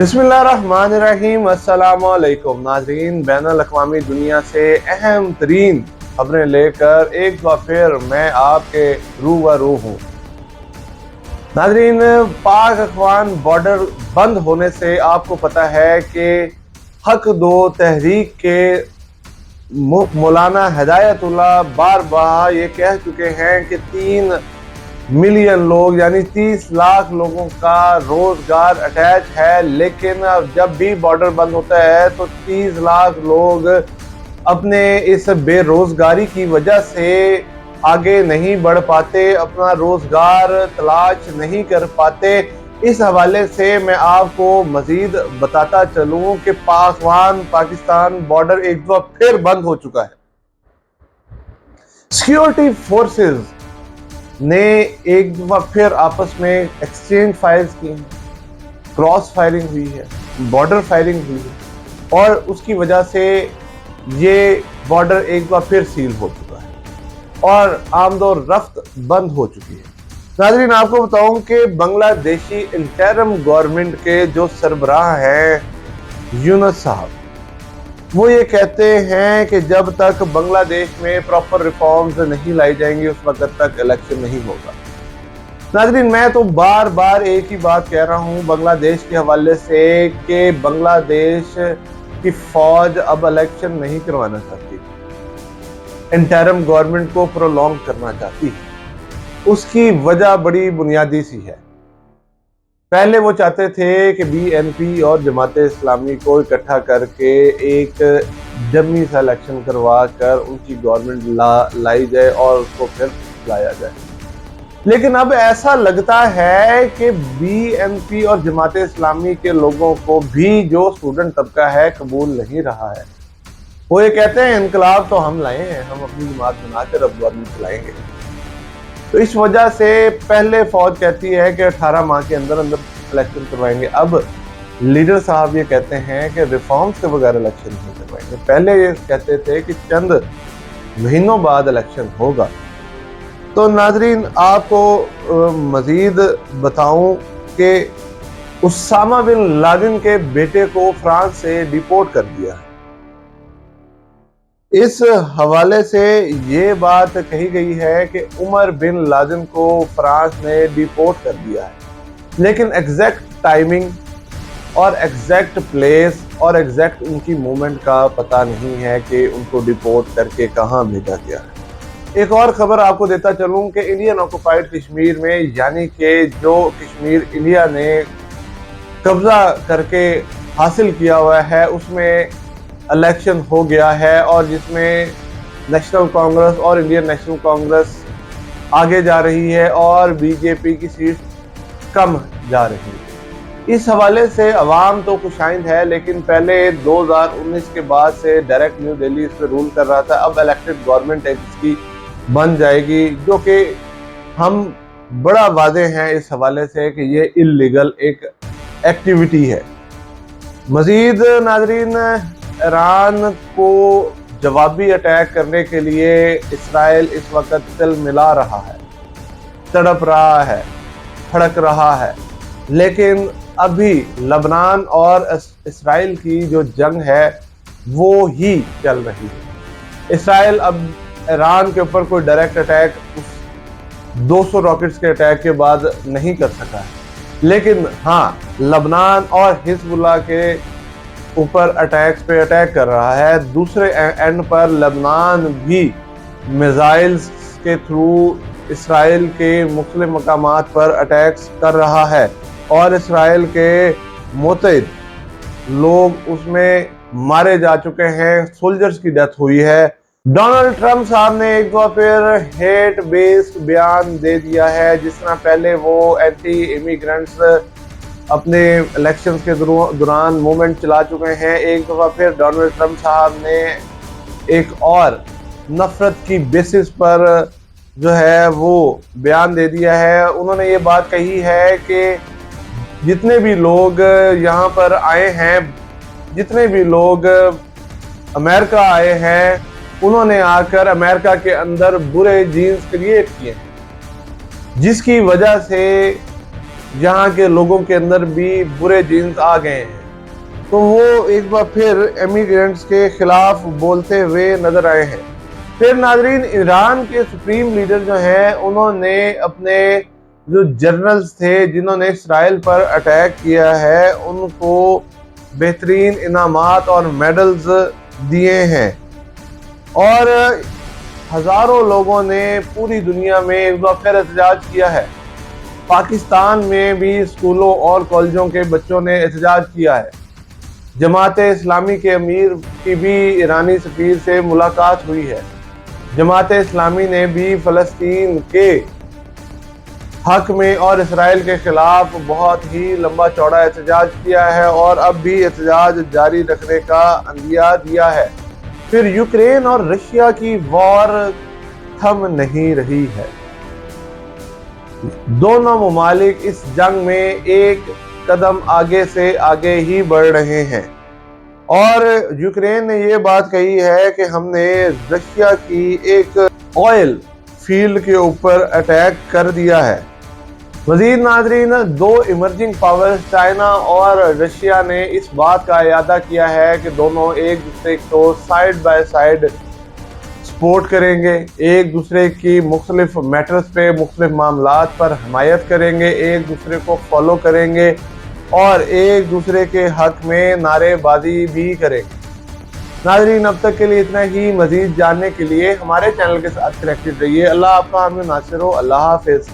बिस्मिल्लाहिर्रहमानिर्रहीम। अस्सलामुअलैकुम नाज़रीन, बैनुल अक़वामी दुनिया से अहम तरीन खबरें लेकर एक बार फिर मैं आपके रूबरू हूँ। नाज़रीन, पाक अफ़गान बॉर्डर बंद होने से आपको पता है कि हक दो तहरीक के मौलाना हिदायतुल्लाह बार बार ये कह चुके हैं कि 3 मिलियन लोग यानी 30 लाख लोगों का रोजगार अटैच है, लेकिन जब भी बॉर्डर बंद होता है तो 30 लाख लोग अपने इस बेरोजगारी की वजह से आगे नहीं बढ़ पाते, अपना रोजगार तलाश नहीं कर पाते। इस हवाले से मैं आपको मजीद बताता चलूं कि पाकिस्तान बॉर्डर एक बार फिर बंद हो चुका है। सिक्योरिटी फोर्सेस ने एक बार फिर आपस में एक्सचेंज फायर्स की हैं, क्रॉस फायरिंग हुई है, बॉर्डर फायरिंग हुई है और उसकी वजह से ये बॉर्डर एक बार फिर सील हो चुका है और आमदोरफ्त बंद हो चुकी है। नाज़रीन, आपको बताऊं कि बांग्लादेशी इंटरिम गवर्नमेंट के जो सरबराह हैं यूनुस साहब, वो ये कहते हैं कि जब तक बांग्लादेश में प्रॉपर रिफॉर्म्स नहीं लाई जाएंगी उस वक्त तक इलेक्शन नहीं होगा। नाज़रीन, मैं तो बार बार एक ही बात कह रहा हूँ बांग्लादेश के हवाले से कि बांग्लादेश की फौज अब इलेक्शन नहीं करवाना चाहती, इंटरिम गवर्नमेंट को प्रोलॉन्ग करना चाहती है। उसकी वजह बड़ी बुनियादी सी है। पहले वो चाहते थे कि बीएनपी और जमाते इस्लामी को इकट्ठा करके एक जमी सा इलेक्शन करवा कर उनकी गवर्नमेंट लाई जाए और उसको फिर लाया जाए, लेकिन अब ऐसा लगता है कि बीएनपी और जमाते इस्लामी के लोगों को भी जो स्टूडेंट तबका है कबूल नहीं रहा है। वो ये कहते हैं इनकलाब तो हम लाए हैं, हम अपनी जमात बनाकर अब गवर्नमेंट चलाएंगे। तो इस वजह से पहले फौज कहती है कि 18 माह के अंदर अंदर इलेक्शन करवाएंगे, अब लीडर साहब ये कहते हैं कि रिफॉर्म्स के बगैर इलेक्शन नहीं करवाएंगे। पहले ये कहते थे कि चंद महीनों बाद इलेक्शन होगा। तो नाजरीन, आपको मजीद बताऊं कि उसामा बिन लादेन के बेटे को फ्रांस से डिपोर्ट कर दिया है। इस हवाले से ये बात कही गई है कि उमर बिन लादेन को फ्रांस ने डिपोर्ट कर दिया है, लेकिन एग्जैक्ट टाइमिंग और एग्जैक्ट प्लेस और एग्जैक्ट उनकी मूवमेंट का पता नहीं है कि उनको डिपोर्ट करके कहाँ भेजा गया है। एक और खबर आपको देता चलूं कि इंडियन ऑक्युपाइड कश्मीर में, यानी कि जो कश्मीर इंडिया ने कब्जा करके हासिल किया हुआ है, उसमें इलेक्शन हो गया है और जिसमें नेशनल कांग्रेस और इंडियन नेशनल कांग्रेस आगे जा रही है और बीजेपी की सीट कम जा रही है। इस हवाले से अवाम तो खुशाइंद है, लेकिन पहले 2019 के बाद से डायरेक्ट न्यू दिल्ली इस पर रूल कर रहा था। अब इलेक्टेड गवर्नमेंट इसकी बन जाएगी, जो कि हम बड़ा वादे हैं इस हवाले से कि ये इल्लीगल एक एक्टिविटी है। मजीद नाजरीन, ईरान को जवाबी अटैक करने के लिए इसराइल इस वक्त तिल मिला रहा है, तड़प रहा है, फड़क रहा है, लेकिन अभी लबनान और इसराइल की जो जंग है वो ही चल रही है। इसराइल अब ईरान के ऊपर कोई डायरेक्ट अटैक उस 200 रॉकेट्स के अटैक के बाद नहीं कर सका है, लेकिन हाँ, लबनान और हिजबुल्लाह के ऊपर अटैक्स पे अटैक कर रहा है। दूसरे एंड पर लबनान भी मिसाइल्स के थ्रू इसराइल के मुख्तलिफ मकामात पर अटैक्स कर रहा है और इसराइल के मुतअद्दिद लोग उसमें मारे जा चुके हैं, सोल्जर्स की डेथ हुई है। डोनाल्ड ट्रंप साहब ने एक बार फिर हेट बेस्ड बयान दे दिया है। जिस तरह पहले वो एंटी इमिग्रेंट्स अपने इलेक्शंस के दौरान मूवमेंट चला चुके हैं, एक दफ़ा फिर डोनाल्ड ट्रंप साहब ने एक और नफरत की बेसिस पर जो है वो बयान दे दिया है। उन्होंने ये बात कही है कि जितने भी लोग यहाँ पर आए हैं, जितने भी लोग अमेरिका आए हैं, उन्होंने आकर अमेरिका के अंदर बुरे जीन्स क्रिएट किए, जिसकी वजह से یہاں کے لوگوں کے اندر بھی برے جینز آ گئے ہیں، تو وہ ایک بار پھر امیگرینٹس کے خلاف بولتے ہوئے نظر آئے ہیں۔ پھر ناظرین، ایران کے سپریم لیڈر جو ہیں انہوں نے اپنے جو جنرلز تھے جنہوں نے اسرائیل پر اٹیک کیا ہے ان کو بہترین انعامات اور میڈلز دیے ہیں، اور ہزاروں لوگوں نے پوری دنیا میں ایک بار پھر احتجاج کیا ہے۔ پاکستان میں بھی اسکولوں اور کالجوں کے بچوں نے احتجاج کیا ہے۔ جماعت اسلامی کے امیر کی بھی ایرانی سفیر سے ملاقات ہوئی ہے۔ جماعت اسلامی نے بھی فلسطین کے حق میں اور اسرائیل کے خلاف بہت ہی لمبا چوڑا احتجاج کیا ہے اور اب بھی احتجاج جاری رکھنے کا عندیہ دیا ہے۔ پھر یوکرین اور رشیا کی وار تھم نہیں رہی ہے۔ دونوں ممالک اس جنگ میں ایک قدم آگے سے آگے ہی بڑھ رہے ہیں، اور یوکرین نے یہ بات کہی ہے کہ ہم نے رشیا کی ایک آئل فیلڈ کے اوپر اٹیک کر دیا ہے۔ مزید ناظرین، دو ایمرجنگ پاورز چائنا اور رشیا نے اس بات کا اعادہ کیا ہے کہ دونوں ایک دوسرے کو سائیڈ بائی سائیڈ سپورٹ کریں گے، ایک دوسرے کی مختلف میٹرز پہ، مختلف معاملات پر حمایت کریں گے، ایک دوسرے کو فالو کریں گے اور ایک دوسرے کے حق میں نعرے بازی بھی کریں گے۔ ناظرین، اب تک کے لیے اتنا ہی۔ مزید جاننے کے لیے ہمارے چینل کے ساتھ کنیکٹڈ رہیے۔ اللہ آپ کا حامی و ناصر ہو۔ اللہ حافظ۔